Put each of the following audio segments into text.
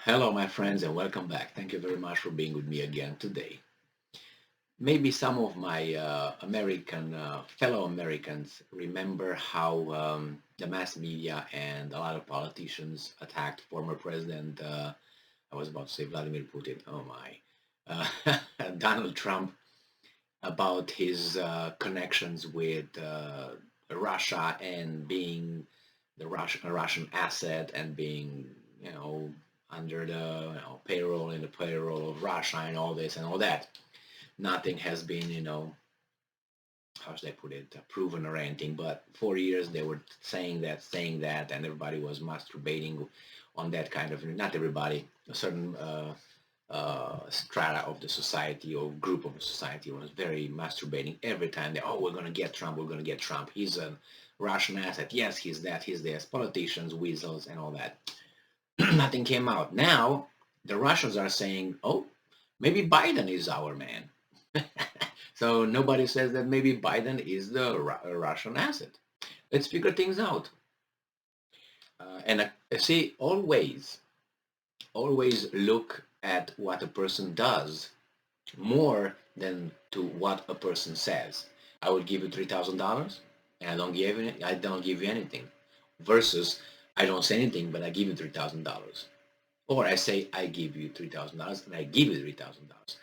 Hello, my friends, and welcome back. Thank you very much for being with me again today. Maybe some of my fellow Americans remember how the mass media and a lot of politicians attacked former President, I was about to say Vladimir Putin, oh my, Donald Trump, about his connections with Russia and being the Russian asset and being, you know, under the payroll and the payroll of Russia and all this and all that. Nothing has been, how should I put it, proven or anything. But for years they were saying that, and everybody was masturbating on that kind of. Not everybody, a certain strata of the society or group of the society was very masturbating every time they, oh, we're going to get Trump, we're going to get Trump. He's a Russian asset. Yes, he's that, he's this. Politicians, weasels, and all that. Nothing came out. Now, the Russians are saying, oh, maybe Biden is our man. So nobody says that maybe Biden is the Russian asset. Let's figure things out. And see, always look at what a person does more than to what a person says. I will give you $3,000 and I don't give you anything. Versus I don't say anything, but I give you $3,000. Or I say I give you $3,000 and I give you $3,000.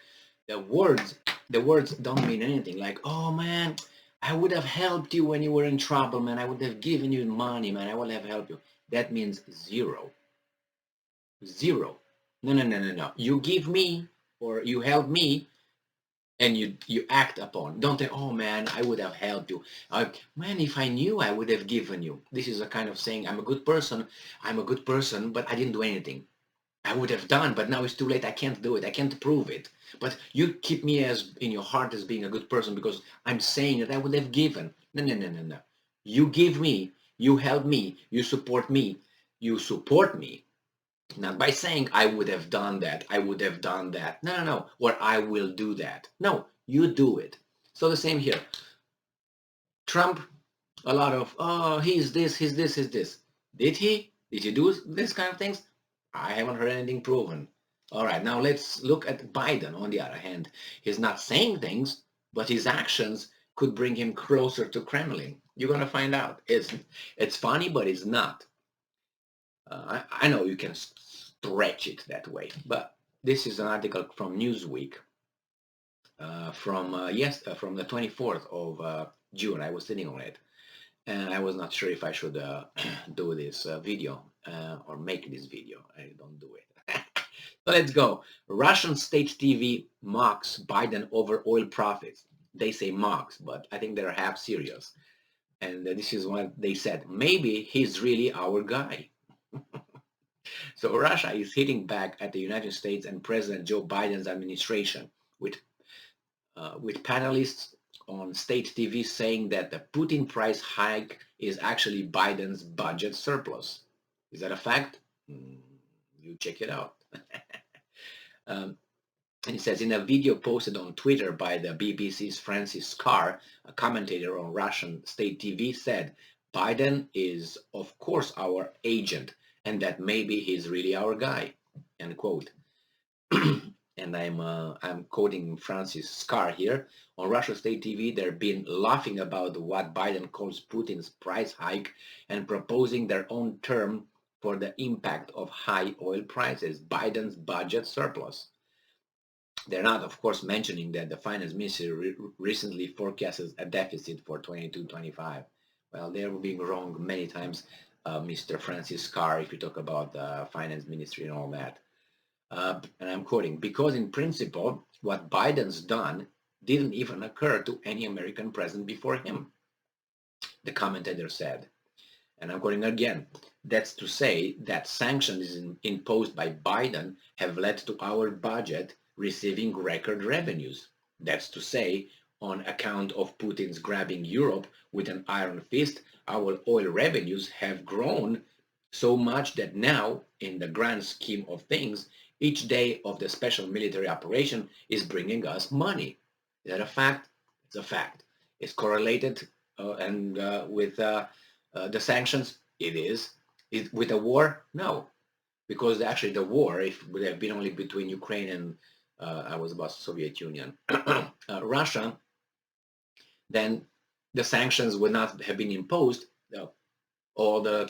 The words, the words don't mean anything. Like, oh man, I would have helped you when you were in trouble, man. I would have given you money, man. I would have helped you. That means zero. Zero. No, no, no, no, no. You give me or you help me and you act upon. Don't say, oh man, I would have helped you. Man, if I knew, I would have given you. This is a kind of saying, I'm a good person. I'm a good person, but I didn't do anything. I would have done, but now it's too late. I can't do it. I can't prove it. But you keep me as in your heart as being a good person because I'm saying that I would have given. No, no, no, no, no. You give me, you help me, you support me, you support me. Not by saying I would have done that, I would have done that. No, no, no. Or I will do that. No, you do it. So the same here. Trump, a lot of, oh, he's this, he's this, he's this. Did he? Did he do this kind of things? I haven't heard anything proven. All right, now let's look at Biden on the other hand. He's not saying things, but his actions could bring him closer to Kremlin. You're going to find out. It's funny, but it's not. I know you can stretch it that way, but this is an article from Newsweek from the 24th of June. I was sitting on it, and I was not sure if I should do this video or make this video. I don't do it. So let's go. Russian state TV mocks Biden over oil profits. They say mocks, but I think they're half serious. And this is what they said. Maybe he's really our guy. So Russia is hitting back at the United States and President Joe Biden's administration with panelists on state TV saying that the Putin price hike is actually Biden's budget surplus. Is that a fact? You check it out. um, and it says in a video posted on Twitter by the BBC's Francis Carr, a commentator on Russian state TV, said Biden is of course our agent and that maybe he's really our guy. End quote. And I'm quoting Francis Carr here. On Russia State TV, they've been laughing about what Biden calls Putin's price hike and proposing their own term for the impact of high oil prices, Biden's budget surplus. They're not, of course, mentioning that the finance ministry recently forecasted a deficit for 22-25. Well, they're being wrong many times, Mr. Francis Carr, if you talk about the finance ministry and all that. And I'm quoting, because in principle, what Biden's done didn't even occur to any American president before him, the commentator said. And I'm quoting again, that's to say that sanctions imposed by Biden have led to our budget receiving record revenues. That's to say, on account of Putin's grabbing Europe with an iron fist, our oil revenues have grown so much that now, in the grand scheme of things, each day of the special military operation is bringing us money. Is that a fact? It's a fact. It's correlated with the sanctions. It is. With a war? No. because actually the war, if it would have been only between Ukraine and I was about Soviet Union, Russia, then the sanctions would not have been imposed. All the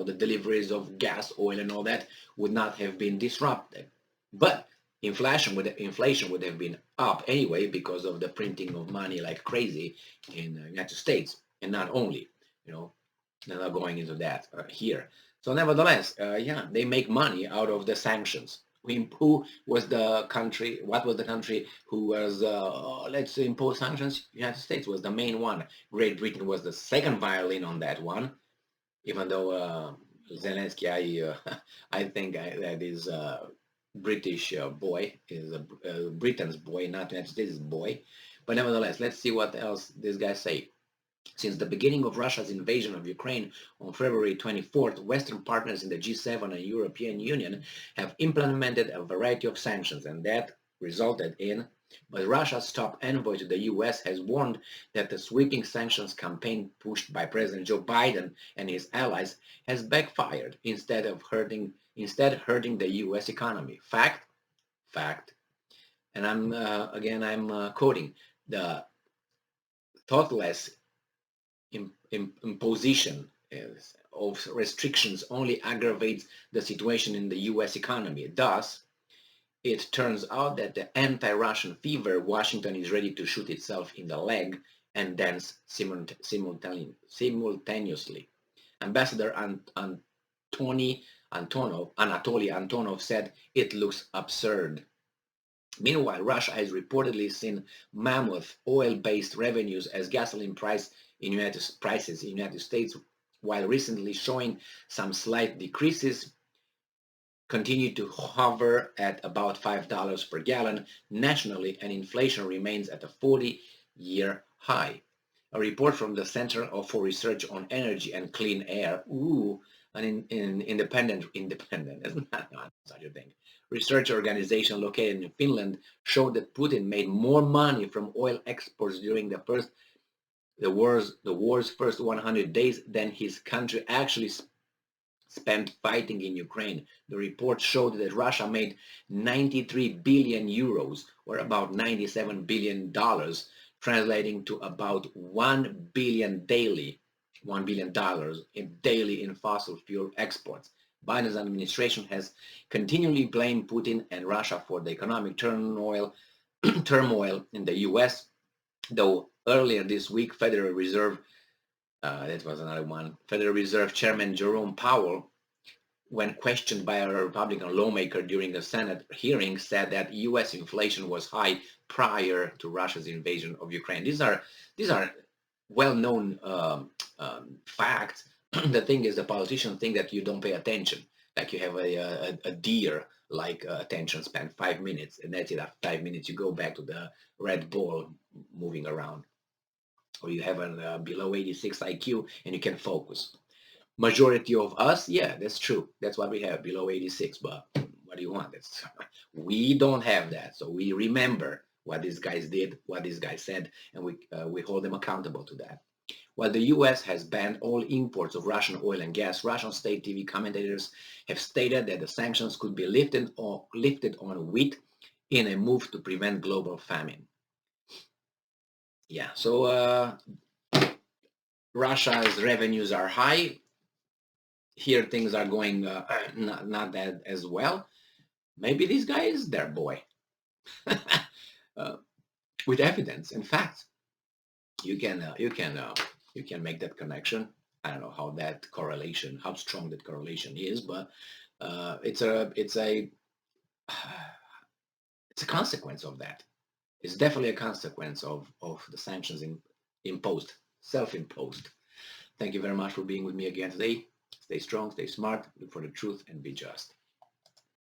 the deliveries of gas, oil, and all that would not have been disrupted. But inflation would have been up anyway because of the printing of money like crazy in the United States, and not only, you know, they're not going into that here. So nevertheless, yeah, they make money out of the sanctions. Who was the country? What was the country who was, let's impose sanctions? United States was the main one. Great Britain was the second violin on that one, even though Zelensky, I think that is a British boy, is a Britain's boy, not United States' boy. But nevertheless, let's see what else these guys say. Since the beginning of Russia's invasion of Ukraine on February 24th, Western partners in the G7 and European Union have implemented a variety of sanctions, and that resulted in, but Russia's top envoy to the US has warned that the sweeping sanctions campaign pushed by President Joe Biden and his allies has backfired, instead hurting the US economy. Fact. And I'm quoting, the thoughtless imposition of restrictions only aggravates the situation in the US economy. Thus, it turns out that the anti-Russian fever, Washington is ready to shoot itself in the leg and dance simultaneously. Ambassador Anatoly Antonov said it looks absurd. Meanwhile, Russia has reportedly seen mammoth oil-based revenues as gasoline prices in United States, while recently showing some slight decreases, continue to hover at about $5 per gallon nationally, and inflation remains at a 40-year high. A report from the Center for Research on Energy and Clean Air, an independent, it's not such a thing, research organization located in Finland, showed that Putin made more money from oil exports during the war's first 100 days than his country actually spent fighting in Ukraine. The report showed that Russia made 93 billion euros, or about $97 billion, translating to about $1 billion daily, $1 billion daily in fossil fuel exports. Biden's administration has continually blamed Putin and Russia for the economic turmoil in the U.S., though earlier this week, Federal Reserve Federal Reserve Chairman Jerome Powell, when questioned by a Republican lawmaker during the Senate hearing, said that U.S. inflation was high prior to Russia's invasion of Ukraine. These are well-known facts. The thing is, the politicians think that you don't pay attention, like you have a deer like attention span, 5 minutes, and that's it. After 5 minutes, you go back to the red ball moving around, or you have a below 86 IQ and you can focus. Majority of us, yeah, that's true. That's what we have, below 86. But what do you want? We don't have that. So we remember what these guys did, what these guys said, and we hold them accountable to that. While the U.S. has banned all imports of Russian oil and gas, Russian state TV commentators have stated that the sanctions could be lifted on wheat in a move to prevent global famine. Yeah, so Russia's revenues are high. Here things are going not that as well. Maybe this guy is their boy. With evidence and facts, you can make that connection. I don't know how strong that correlation is, but it's a consequence of that. It's definitely a consequence of the sanctions imposed, self-imposed. Thank you very much for being with me again today. Stay strong, stay smart, look for the truth, and be just.